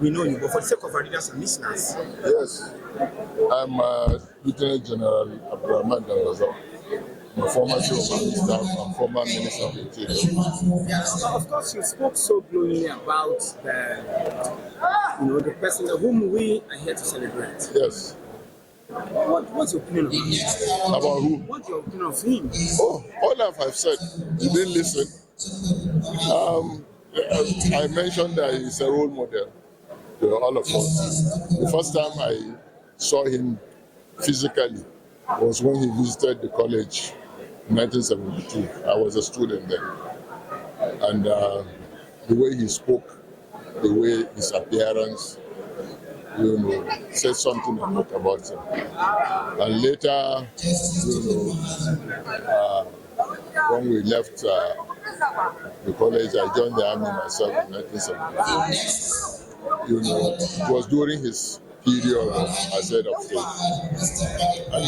we know you, but for the sake of our readers and listeners. Yes, I'm Lieutenant General Abdurrahman Dangaza. I'm a former chief of army staff and former minister of the interior. Of course, you spoke so glowingly about the person whom we are here to celebrate. Yes. What's your opinion about him? About who? What's your opinion of him? Oh, all that I've said, you didn't listen. I mentioned that he's a role model to all of us. The first time I saw him physically was when he visited the college in 1972. I was a student then. And the way he spoke, the way his appearance, said something a lot about him. And later, when we left the college, I joined the army myself in 1972. It was during his period as head of state. And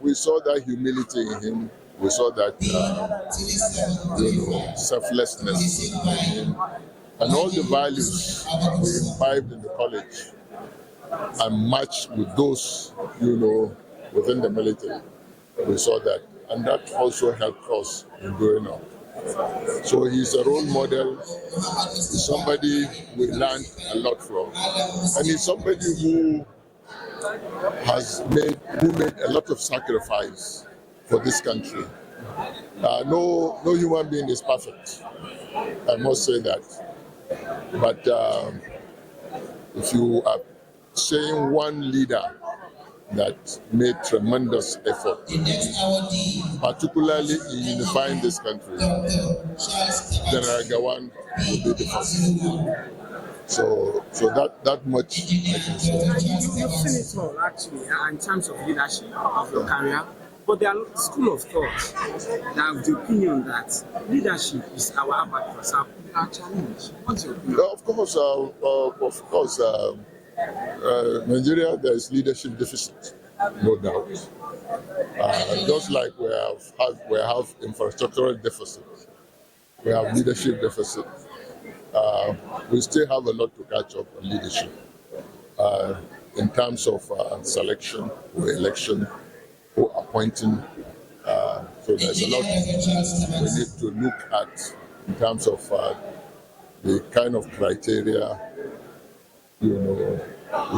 we saw that humility in him. We saw that selflessness in him. And all the values we imbibed in the college and matched with those, within the military. We saw that. And that also helped us in growing up. So he's a role model. He's somebody we learned a lot from. And he's somebody who made a lot of sacrifice for this country. No human being is perfect. I must say that. But if you are saying one leader that made tremendous effort, particularly in unifying this country, General Gowon will be the first. So that much I can say. You've seen it all, actually, in terms of leadership of your career. But there are school of thought that have the opinion that leadership is our abacus, our challenge. What's your opinion? Of course, Nigeria, there is leadership deficit, no doubt. Just like we have infrastructural deficit, we have leadership deficit. We still have a lot to catch up on leadership in terms of selection or election or appointing. So there's a lot we need to look at in terms of the kind of criteria we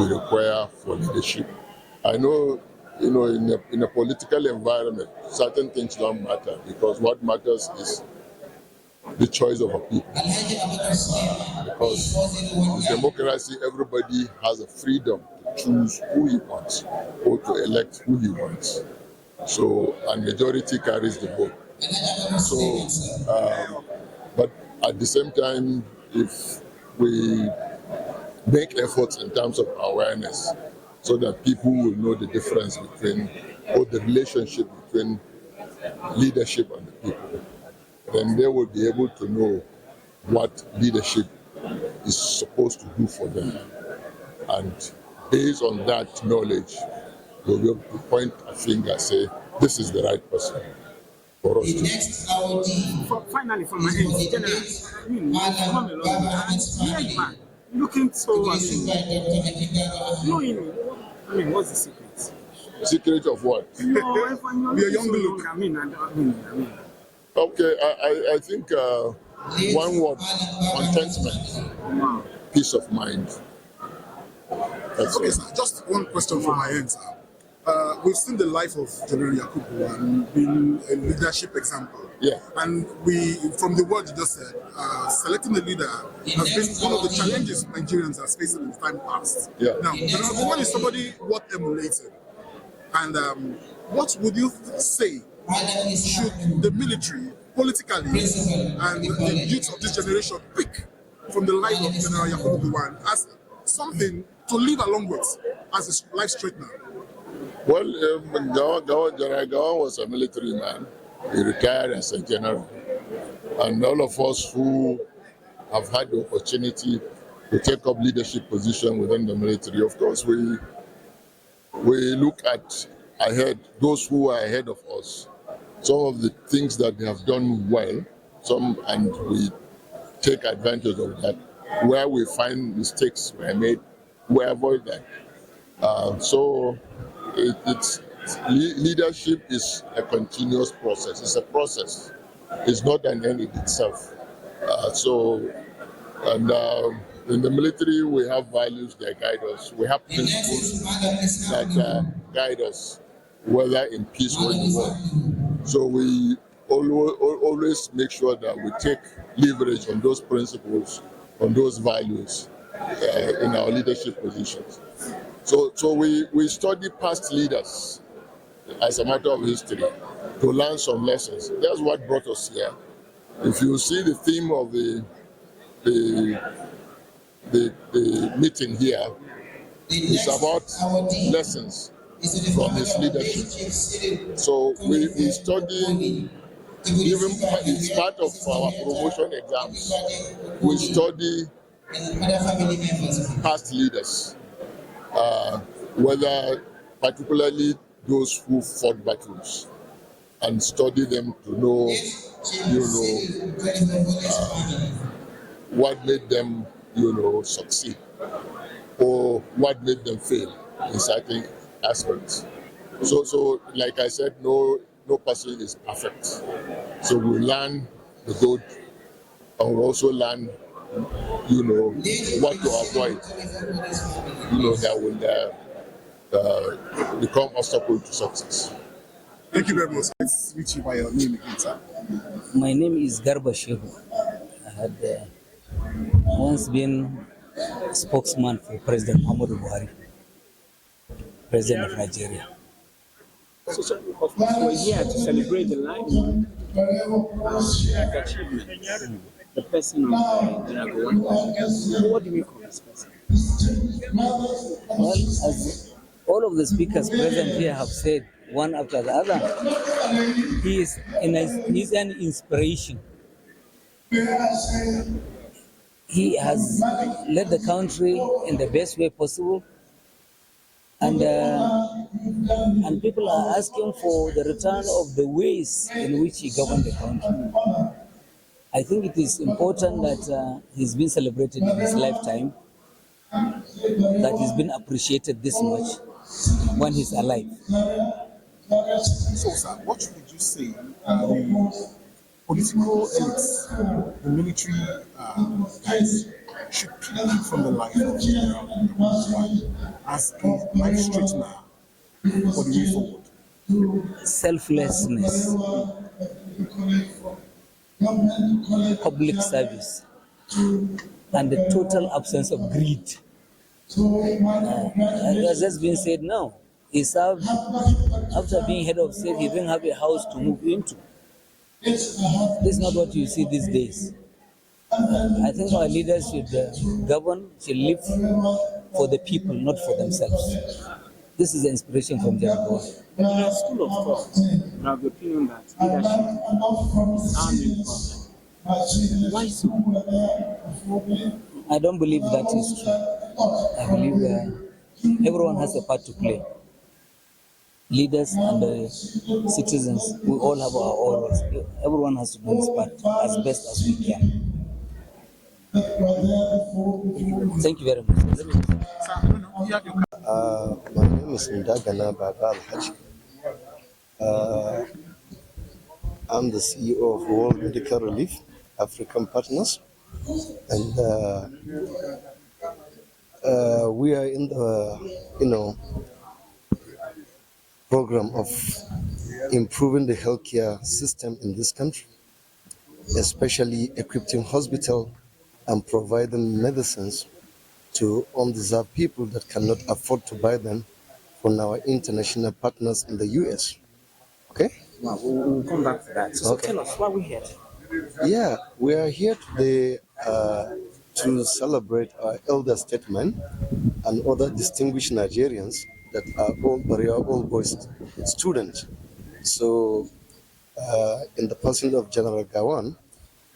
require for leadership. I know, in a political environment, certain things don't matter because what matters is the choice of a people. Because in democracy, everybody has a freedom to choose who he wants or to elect who he wants. So, and majority carries the vote. So, but at the same time, if we make efforts in terms of awareness so that people will know the difference between, or the relationship between leadership and the people, then they will be able to know what leadership is supposed to do for them. And based on that knowledge, we'll be able to point a finger and say, this is the right person for us to. Finally, from my end, General, you've come a long way. Man, looking so knowing what's the secret? Secret of what? You're young look. I mean. Okay, I think one word: contentment, peace of mind. Okay, sir, just one question from my end, sir. We've seen the life of General Yakubu and been a leadership example. Yeah. And from the word you just said, selecting a leader has been one of the challenges Nigerians are facing in the time past. Yeah. Now, General Gowon is somebody worth emulating. And what would you say should the military, politically, and the youth of this generation pick from the life of General Yakubu Gowon as something to live along with as a life straightener? Well, General Gowon was a military man. He retired as a general. And all of us who have had the opportunity to take up leadership position within the military, of course, we look at ahead, those who are ahead of us, some of the things that they have done well, and we take advantage of that. where we find mistakes were made, we avoid them. So leadership is a continuous process. It's a process. It's not an end in itself. And in the military, we have values that guide us. We have principles that guide us, whether in peace or in war. So we always make sure that we take leverage on those principles, on those values in our leadership positions. So we study past leaders as a matter of history to learn some lessons. That's what brought us here. If you see the theme of the meeting here, it's about lessons from his leadership. So we study, even it's part of our promotion exams, we study past leaders, whether particularly those who fought battles, and study them to know, what made them, succeed, or what made them fail in certain aspects. So like I said, no person is perfect. So we learn the good, and we also learn, what to avoid, that will become obstacle to success. Thank you very much. Let's meet you by your name again, sir. My name is Garba Shehu. I had once been spokesman for President Muhammadu Buhari, President of Nigeria. So of course, we're here to celebrate the life the achievements, the person of Yakubu Gowon. What do you make of this person? Well, as all of the speakers present here have said, one after the other, he's an inspiration. He has led the country in the best way possible, and people are asking for the return of the ways in which he governed the country. I think it is important that he's been celebrated in his lifetime, that he's been appreciated this much when he's alive. So, sir, what would you say the political elites, the military guys, should pick from the life of General as a life straightener for the way forward? Selflessness, public service, and the total absence of greed. As has been said now, he served, after being head of state, he didn't have a house to move into. This is not what you see these days. I think our leaders should govern, should live for the people, not for themselves. This is the inspiration from General Gowon. In a school of thought, you have the opinion that leadership is our main problem. Why so? I don't believe that is true. I believe everyone has a part to play. Leaders and citizens, we all have our roles. Everyone has to do his part as best as we can. Thank you very much. My name is Ndagana Baba Alhaji. I'm the CEO of World Medical Relief African Partners, and we are in the program of improving the healthcare system in this country, especially equipping hospitals and providing medicines to undeserved people that cannot afford to buy them from our international partners in the US. Okay? Well, we'll come back to that. So Okay. tell us, why are we here? Yeah, we are here today to celebrate our elder statesmen and other distinguished Nigerians that are all Barewa Old Boys students. So, in the person of General Gowon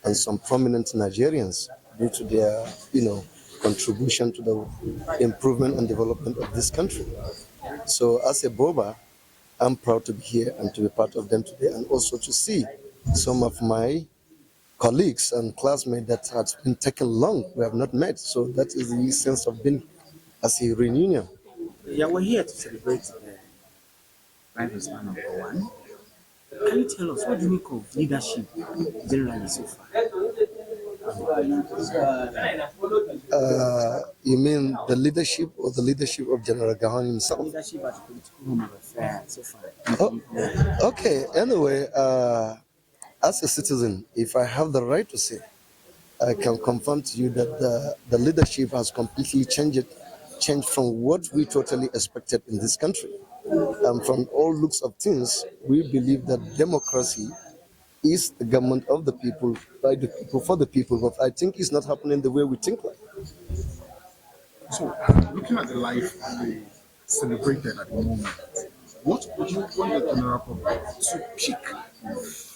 and some prominent Nigerians, due to their, contribution to the improvement and development of this country. So, as a Boba, I'm proud to be here and to be part of them today, and also to see some of my colleagues and classmates that has been taken long, we have not met. So that is the sense of being as a reunion. Yeah, we're here to celebrate the life of man number one. Can you tell us what do you make of leadership generally so far? You mean the leadership or the leadership of General Gowon himself? Leadership at the political home of affairs so far. Okay, anyway, as a citizen, if I have the right to say, I can confirm to you that the leadership has completely changed from what we totally expected in this country. From all looks of things, we believe that democracy is the government of the people, by the people, for the people. But I think it's not happening the way we think like. So, looking at the life they celebrated at the moment, what would you want the general public to pick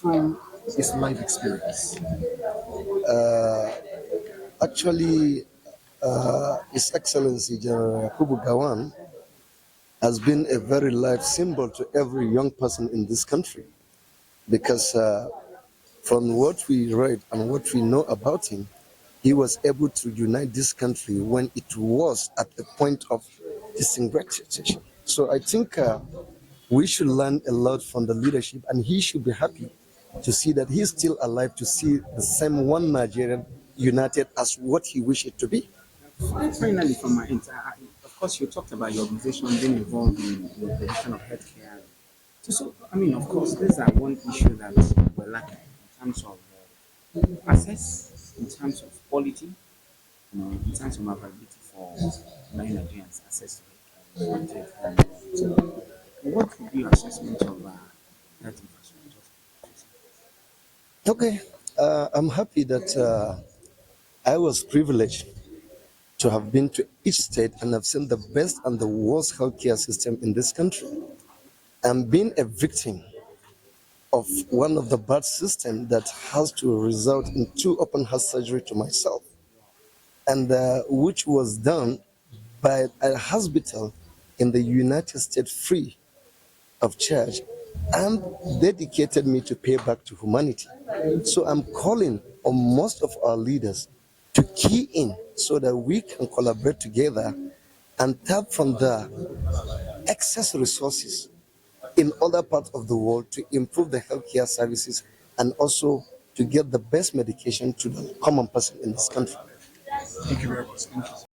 from his life experience? Actually, His Excellency General Yakubu Gowon has been a very life symbol to every young person in this country, because from what we read and what we know about him, he was able to unite this country when it was at a point of disintegration. So I think we should learn a lot from the leadership, and he should be happy to see that he's still alive, to see the same one Nigerian united as what he wished it to be. Finally, from my end, of course, you talked about your organization being involved in the provision of healthcare. So, I mean, of course, these are one issue that we're lacking in terms of access, in terms of quality, in terms of availability for many Nigerians, access to healthcare. So, what would be your assessment of health infrastructure? Okay, I'm happy that I was privileged to have been to each state and have seen the best and the worst healthcare system in this country. And being a victim of one of the bad systems that has to result in 2 open heart surgery to myself, and which was done by a hospital in the United States free of charge, and dedicated me to pay back to humanity. So I'm calling on most of our leaders to key in so that we can collaborate together and tap from the excess resources in other parts of the world to improve the healthcare services and also to get the best medication to the common person in this country. Thank you very much. Thank you.